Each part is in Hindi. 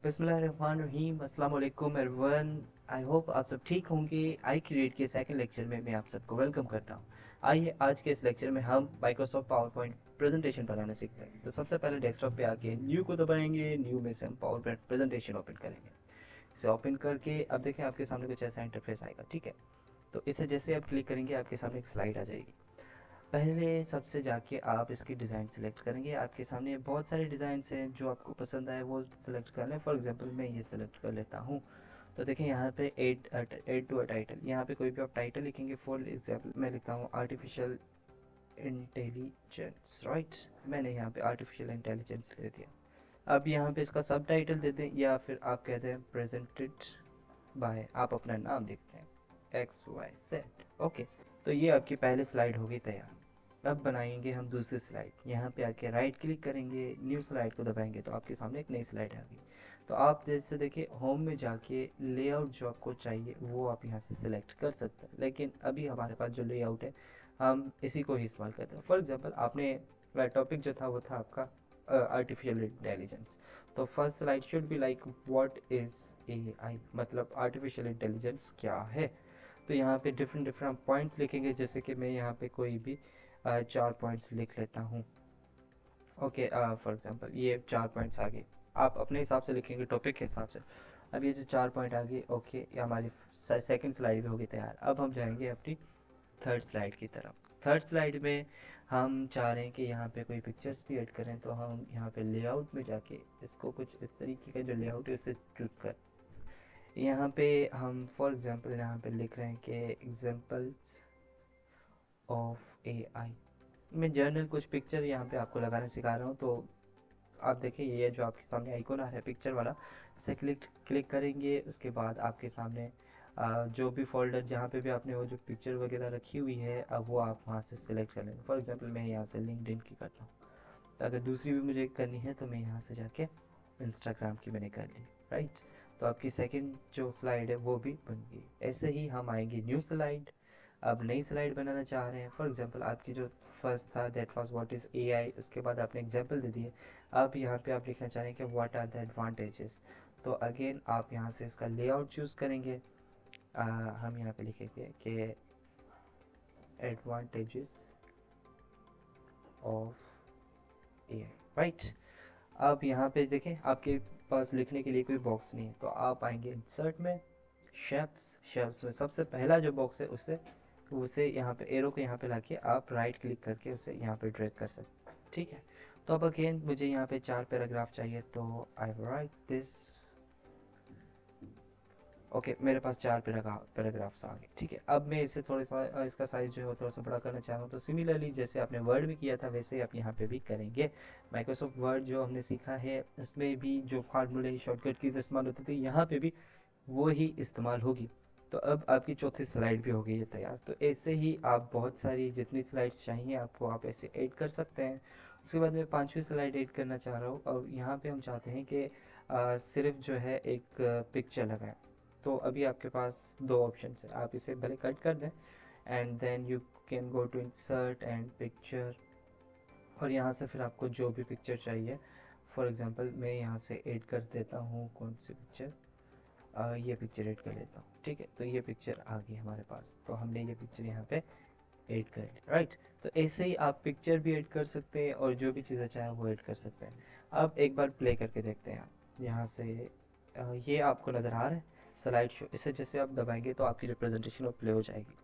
बिस्मिल्लाहिर्रहमानिर्रहीम अस्सलाम वालेकुम एवरीवन। आई होप आप सब ठीक होंगे। आई क्रिएट के सेकंड लेक्चर में मैं आप सबको वेलकम करता हूँ। आइए आज के इस लेक्चर में हम माइक्रोसॉफ्ट पावर पॉइंट प्रेजेंटेशन बनाना सीखते हैं। तो सबसे पहले डेस्कटॉप पे आके न्यू को दबाएंगे। न्यू में से हम पावर पॉइंट प्रेजेंटेशन ओपन करेंगे। इसे ओपन करके अब देखें आपके सामने कुछ ऐसा इंटरफेस आएगा, ठीक है। तो इसे जैसे आप क्लिक करेंगे आपके सामने एक स्लाइड आ जाएगी। पहले सबसे जाके आप इसकी डिज़ाइन सेलेक्ट करेंगे। आपके सामने बहुत सारे डिज़ाइन हैं, जो आपको पसंद आए वो सेलेक्ट कर लें। फॉर एग्जांपल मैं ये सेलेक्ट कर लेता हूँ। तो देखिए यहाँ पे एड टू अ टाइटल, यहाँ पे कोई भी आप टाइटल लिखेंगे। फॉर एग्जांपल मैं लिखता हूँ आर्टिफिशियल इंटेलिजेंस, राइट। मैंने यहाँ पे आर्टिफिशियल इंटेलिजेंस ले दिया। अब यहाँ पे इसका सब टाइटल दे दें, या फिर आप कहते हैं प्रेजेंटेड बाय, आप अपना नाम लिखते हैं XYZ। ओके, तो ये आपकी पहली स्लाइड होगी तैयार। अब बनाएंगे हम दूसरी स्लाइड। यहाँ पे आके राइट क्लिक करेंगे, न्यू स्लाइड को दबाएंगे तो आपके सामने एक नई स्लाइड आ गई। तो आप जैसे देखिए होम में जाके लेआउट जो आपको चाहिए वो आप यहाँ से सिलेक्ट कर सकते हैं, लेकिन अभी हमारे पास जो लेआउट है हम इसी को ही इस्तेमाल करते हैं। फॉर एग्जाम्पल आपने टॉपिक जो था वो था आपका आर्टिफिशियल इंटेलिजेंस। तो first slide should be like what is AI, मतलब आर्टिफिशियल इंटेलिजेंस क्या है। तो यहाँ पे डिफरेंट डिफरेंट पॉइंट्स लिखेंगे, जैसे कि मैं यहाँ पे कोई भी 4 पॉइंट्स लिख लेता हूँ। ओके, फॉर एग्जांपल ये 4 पॉइंट्स आ गए। आप अपने हिसाब से लिखेंगे टॉपिक के हिसाब से। अब ये जो 4 पॉइंट आ गए, ओके, ये हमारी सेकंड स्लाइड भी होगी तैयार। अब हम जाएंगे अपनी थर्ड स्लाइड की तरफ। थर्ड स्लाइड में हम चाह रहे हैं कि यहाँ पे कोई पिक्चर्स भी ऐड करें, तो हम यहाँ पे लेआउट में जाके इसको कुछ इस तरीके का जो लेआउट है उसे चूज कर यहाँ पे हम फॉर एग्जांपल यहाँ पे लिख रहे हैं कि एग्जांपल्स ऑफ AI। मैं जर्नल कुछ पिक्चर यहाँ पे आपको लगाना सिखा रहा हूँ। तो आप देखिए ये जो आपके सामने आइकॉन आ रहा है पिक्चर वाला, इसे क्लिक क्लिक करेंगे। उसके बाद आपके सामने जो भी फोल्डर जहाँ पे भी आपने वो जो पिक्चर वगैरह रखी हुई है, अब वो आप वहाँ से सिलेक्ट कर लेंगे। फॉर एग्जांपल मैं यहाँ से लिंक्डइन की करता हूँ। तो अगर दूसरी भी मुझे करनी है तो मैं यहाँ से जाके इंस्टाग्राम की मैंने कर ली, राइट। तो आपकी सेकंड जो स्लाइड है वो भी बन गई। ऐसे ही हम आएंगे न्यू स्लाइड। अब नई स्लाइड बनाना चाह रहे हैं। फॉर एग्जांपल आपकी जो फर्स्ट था that was what is AI, उसके बाद आपने एग्जांपल दे दिए। अब यहाँ पे आप लिखना चाह रहे हैं कि व्हाट आर द एडवांटेजेस। तो अगेन आप यहाँ से इसका लेआउट चूज़ करेंगे। हम यहाँ पे लिखेंगे कि एडवांटेजेस ऑफ AI, राइट। अब यहाँ पे देखें आपके पास लिखने के लिए कोई बॉक्स नहीं है, तो आप आएंगे इंसर्ट में, शेप्स। शेप्स में सबसे पहला जो बॉक्स है उसे उसे यहाँ पे एरो को यहाँ पे लाके आप राइट क्लिक करके उसे यहाँ पे ड्रैग कर सकते हैं, ठीक है। तो अब अगेन मुझे यहाँ पे 4 पैराग्राफ चाहिए, तो आई राइट दिस। ओके, मेरे पास 4 पैराग्राफ्स आ गए, ठीक है। अब मैं इसे थोड़ा सा इसका साइज जो है थोड़ा सा बड़ा करना चाह रहा हूँ। तो सिमिलरली जैसे आपने वर्ड में किया था वैसे ही आप यहाँ पे भी करेंगे। माइक्रोसॉफ्ट वर्ड जो हमने सीखा है उसमें भी जो फार्मूले शॉर्टकट की इस्तेमाल होती थी, यहाँ पे भी वो ही इस्तेमाल होगी। तो अब आपकी चौथी स्लाइड भी हो गई है तैयार। तो ऐसे ही आप बहुत सारी जितनी स्लाइड्स चाहिए आपको आप ऐसे ऐड कर सकते हैं। उसके बाद मैं पांचवी स्लाइड ऐड करना चाह रहा हूँ, और यहाँ पे हम चाहते हैं कि सिर्फ जो है एक पिक्चर लगाएं। तो अभी आपके पास दो ऑप्शन है, आप इसे भले कट कर दें and then you can go to insert and picture, और यहाँ से फिर आपको जो भी पिक्चर चाहिए। फॉर एग्जांपल मैं यहाँ से ऐड कर देता हूँ कौन सी पिक्चर, ये पिक्चर ऐड कर लेता हूँ, ठीक है। तो ये पिक्चर आ गई हमारे पास, तो हमने ये पिक्चर यहाँ पे ऐड कर ली, राइट। तो ऐसे ही आप पिक्चर भी ऐड कर सकते हैं और जो भी चीज़ें चाहें वो ऐड कर सकते हैं। अब एक बार प्ले करके देखते हैं आप यहाँ से। ये आपको नज़र आ रहा है स्लाइड शो, इसे जैसे आप दबाएंगे तो आपकी रिप्रेजेंटेशन वो प्ले हो जाएगी।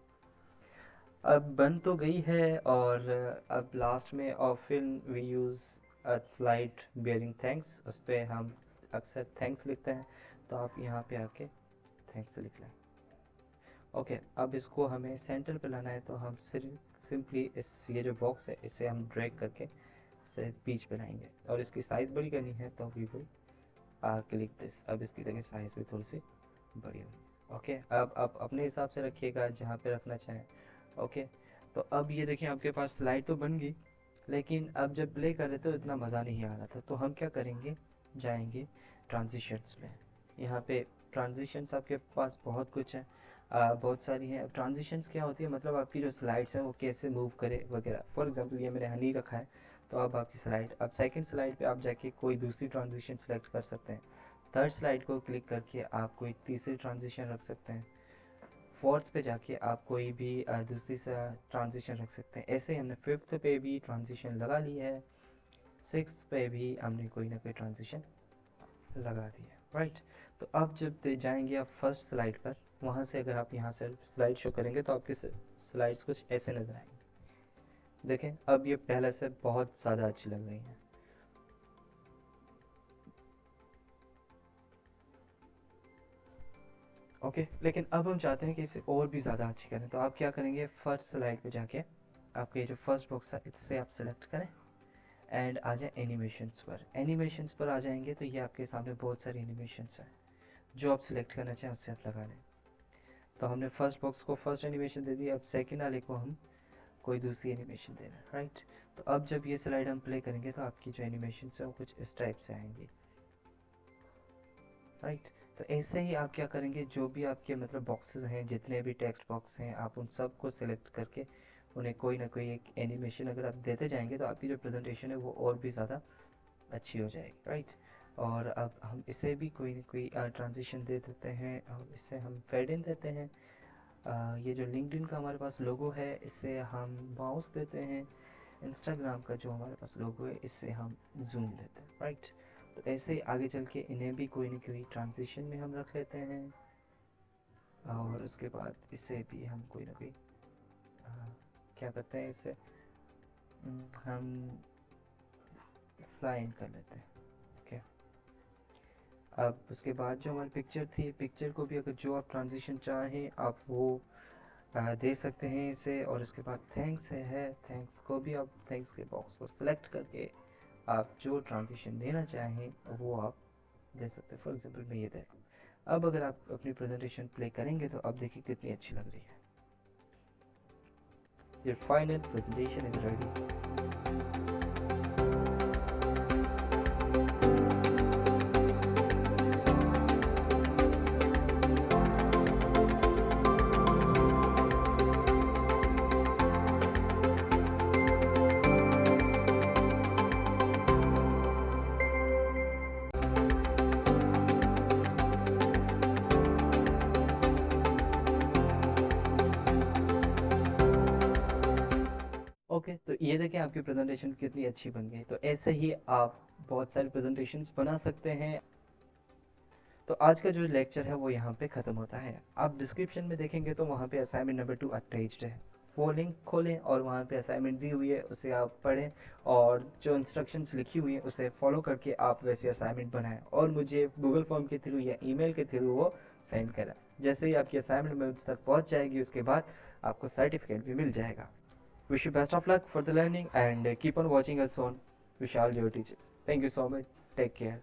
अब बन तो गई है, और अब लास्ट में often we use a slide bearing thanks, उस पर हम अक्सर थैंक्स लिखते हैं। तो आप यहाँ पे आके थैंक्स लिख लें। ओके, अब इसको हमें सेंटर पे लाना है, तो हम सिर्फ सिंपली इस ये जो बॉक्स है इसे हम ड्रैग करके इसे बीच पे लाएंगे, और इसकी साइज़ बड़ी करनी है तो वी विल क्लिक दिस। अब इसकी जगह साइज़ भी थोड़ी सी बड़ी होगी। ओके, अब आप अपने हिसाब से रखिएगा जहाँ पे रखना चाहें। ओके, तो अब ये देखिए आपके पास स्लाइड तो बन गई, लेकिन अब जब प्ले कर रहे थे तो इतना मज़ा नहीं आ रहा था। तो हम क्या करेंगे, जाएंगे ट्रांजिशंस में। यहाँ पे ट्रांजिशंस आपके पास बहुत कुछ है, बहुत सारी हैं। अब ट्रांजिशंस क्या होती है, मतलब आपकी जो स्लाइड्स हैं वो कैसे मूव करे वगैरह। फॉर एग्जांपल ये मैंने हनी रखा है, तो अब आपकी स्लाइड, अब सेकंड स्लाइड पे आप जाके कोई दूसरी ट्रांजिशन सेलेक्ट कर सकते हैं। थर्ड स्लाइड को क्लिक करके आप कोई तीसरी ट्रांजिशन रख सकते हैं। फोर्थ पे जाके आप कोई भी दूसरी सा ट्रांजिशन रख सकते हैं। ऐसे हमने फिफ्थ पे भी ट्रांजिशन लगा ली है, सिक्स पे भी हमने कोई ना कोई ट्रांजिशन लगा दी है, राइट। तो अब जब जाएंगे आप फर्स्ट स्लाइड पर, वहाँ से अगर आप यहाँ से स्लाइड शो करेंगे तो आपके स्लाइड्स कुछ ऐसे नज़र आएंगे। देखें अब ये पहले से बहुत ज़्यादा अच्छी लग रही हैं। ओके लेकिन अब हम चाहते हैं कि इसे और भी ज़्यादा अच्छी करें, तो आप क्या करेंगे, फर्स्ट स्लाइड पे जाके आपके जो फर्स्ट बॉक्स है इससे आप सेलेक्ट करें एंड आ जाए एनिमेशंस पर। एनिमेशंस पर आ जाएंगे तो ये आपके सामने बहुत सारी एनिमेशंस हैं, जो आप सिलेक्ट करना चाहें उससे आप लगा लें। तो हमने फर्स्ट बॉक्स को फर्स्ट एनिमेशन दे दी, अब सेकेंड वाले को हम कोई दूसरी एनिमेशन दे रहे हैं, राइट। तो अब जब ये स्लाइड हम प्ले करेंगे तो आपकी जो एनिमेशन है वो कुछ इस टाइप से आएंगी, राइट। तो ऐसे ही आप क्या करेंगे, जो भी आपके मतलब बॉक्सेस हैं, जितने भी टेक्स्ट बॉक्स हैं, आप उन सब को सिलेक्ट करके उन्हें कोई ना कोई एक एनिमेशन अगर आप देते जाएंगे तो आपकी जो प्रेजेंटेशन है वो और भी ज़्यादा अच्छी हो जाएगी, राइट। और अब हम इसे भी कोई ना कोई ट्रांजिशन दे देते हैं, और इससे हम फेड इन देते हैं। ये जो लिंक्डइन का हमारे पास लोगो है इससे हम माउस देते हैं, इंस्टाग्राम का जो हमारे पास लोगो है इससे हम जूम देते हैं, राइट। तो ऐसे ही आगे चल के इन्हें भी कोई ना कोई ट्रांजिशन में हम रख लेते हैं, और उसके बाद इसे भी हम कोई ना कोई क्या करते हैं, इसे हम फ्लाई इन कर लेते हैं। ओके अब उसके बाद जो हमारी पिक्चर थी, पिक्चर को भी अगर जो आप ट्रांजिशन चाहें आप वो दे सकते हैं इसे। और उसके बाद थैंक्स है, थैंक्स को भी आप थैंक्स के बॉक्स को सिलेक्ट करके आप जो ट्रांजिशन देना चाहें वो आप दे सकते हैं। फॉर एग्जांपल मैं ये दे रहा हूँ। अब अगर आप अपनी प्रेजेंटेशन प्ले करेंगे तो अब देखिए कितनी अच्छी लग रही है। Your final presentation is ready. Okay तो ये देखें आपकी प्रेजेंटेशन कितनी अच्छी बन गई। तो ऐसे ही आप बहुत सारी प्रेजेंटेशंस बना सकते हैं। तो आज का जो लेक्चर है वो यहाँ पे ख़त्म होता है। आप डिस्क्रिप्शन में देखेंगे तो वहाँ पे असाइनमेंट नंबर 2 अटैच्ड है, वो लिंक खोलें और वहाँ पे असाइनमेंट दी हुई है उसे आप पढ़ें, और जो इंस्ट्रक्शंस लिखी हुई है उसे फॉलो करके आप वैसे असाइनमेंट बनाएं और मुझे गूगल फॉर्म के थ्रू या ईमेल के थ्रू वो सेंड करें। जैसे ही आपकी असाइनमेंट मुझ तक पहुँच जाएगी उसके बाद आपको सर्टिफिकेट भी मिल जाएगा। Wish you best of luck for the learning and keep on watching us on Vishal Your Teacher. Thank you so much. Take care.